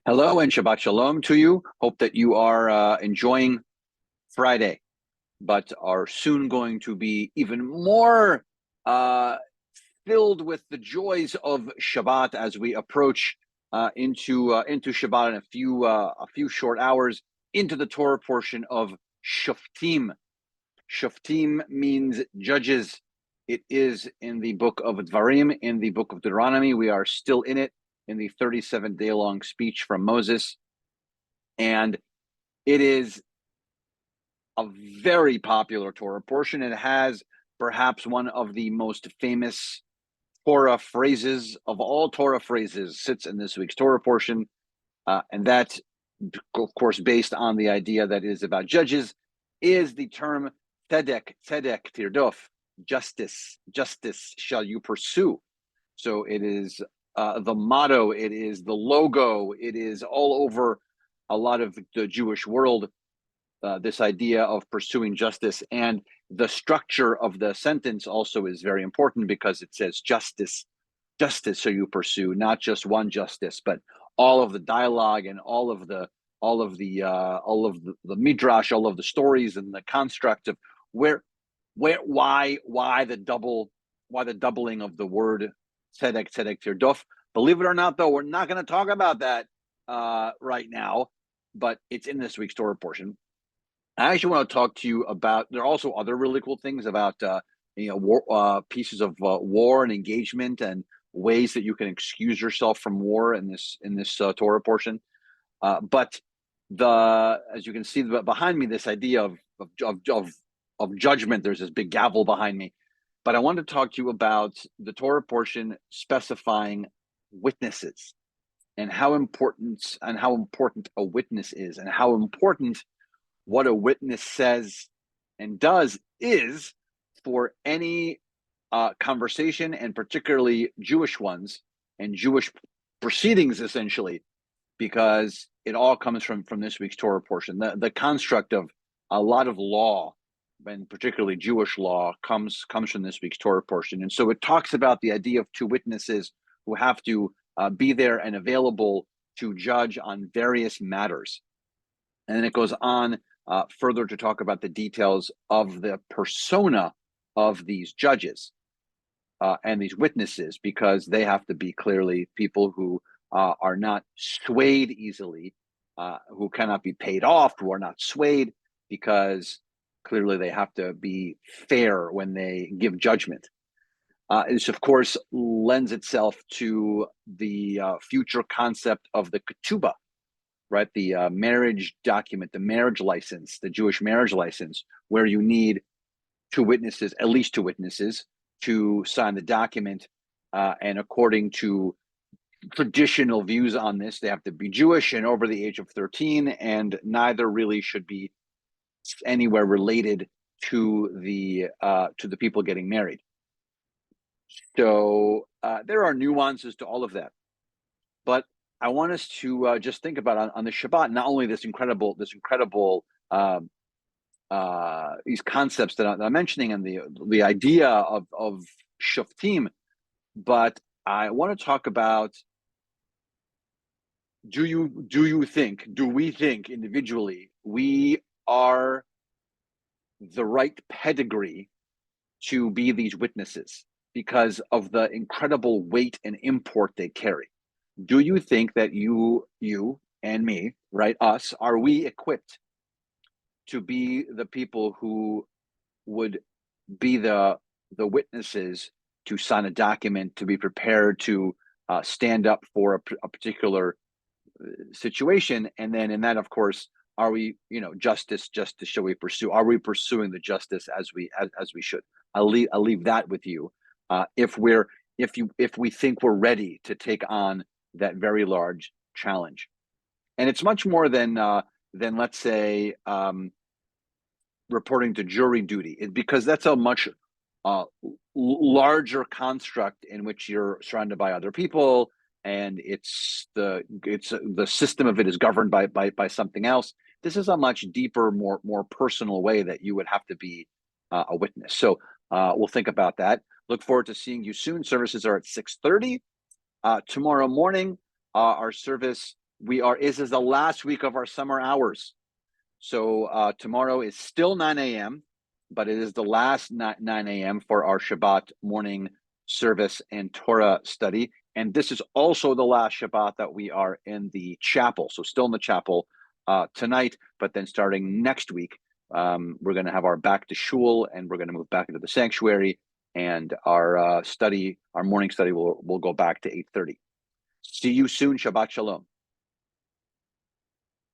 Hello and Shabbat Shalom to you. Hope that you are enjoying Friday, but are soon going to be even more uh, filled with the joys of Shabbat as we approach into Shabbat in a few short hours into the Torah portion of Shoftim. Shoftim means judges. It is in the book of Dvarim, in the book of Deuteronomy. We are still in it in the 37-day long speech from Moses. And it is a very popular Torah portion. It has perhaps one of the most famous Torah phrases of all Torah phrases sits in this week's Torah portion. And that, of course, based on the idea that it is about judges, is the term tzedek, tzedek tirdof, justice, justice shall you pursue. So it is the motto, it is the logo, it is all over a lot of the Jewish world, this idea of pursuing justice. And the structure of the sentence also is very important because it says justice, justice so you pursue, not just one justice, but all of the dialogue and all of the midrash, all of the stories and the construct of why the doubling of the word tzedek, tzedek tirdof. Believe it or not, though, we're not going to talk about that right now, but it's in this week's Torah portion. I actually want to talk to you about. There are also other really cool things about war, pieces of war and engagement, and ways that you can excuse yourself from war in this Torah portion. But as you can see behind me, this idea of judgment. There's this big gavel behind me. But I want to talk to you about the Torah portion specifying witnesses and how important a witness is, and how important what a witness says and does is for any conversation, and particularly Jewish ones and Jewish proceedings, essentially, because it all comes from this week's Torah portion. The construct of a lot of law, and particularly Jewish law, comes from this week's Torah portion. And so it talks about the idea of two witnesses who have to be there and available to judge on various matters. And then it goes on further to talk about the details of the persona of these judges and these witnesses, because they have to be clearly people who are not swayed easily, who cannot be paid off, who are not swayed, because clearly they have to be fair when they give judgment. This, of course, lends itself to the future concept of the ketubah, right? The marriage document, the marriage license, the Jewish marriage license, where you need two witnesses, at least two witnesses, to sign the document. And according to traditional views on this, they have to be Jewish and over the age of 13, and neither really should be anywhere related to the people getting married. So there are nuances to all of that, but I want us to just think about on the Shabbat, not only this incredible these concepts that I'm mentioning, and the idea of Shoftim, but I want to talk about, do we think individually we are the right pedigree to be these witnesses because of the incredible weight and import they carry? Do you think that you and me, right, us, are we equipped to be the people who would be the witnesses to sign a document, to be prepared to stand up for a particular situation? And then in that, of course, are we, justice shall we pursue? Are we pursuing the justice as we should? I'll leave that with you. If we think we're ready to take on that very large challenge. And it's much more than let's say reporting to jury duty, because that's a much larger construct in which you're surrounded by other people, and it's the system of it is governed by something else. This is a much deeper, more personal way that you would have to be a witness. So we'll think about that. Look forward to seeing you soon. Services are at 6:30 tomorrow morning. Our service This is the last week of our summer hours. So tomorrow is still 9 a.m., but it is the last 9 a.m. for our Shabbat morning service and Torah study. And this is also the last Shabbat that we are in the chapel. So still in the chapel tonight, but then starting next week, we're going to have our back to shul, and we're going to move back into the sanctuary, and our morning study will go back to 8:30. See you soon. Shabbat shalom.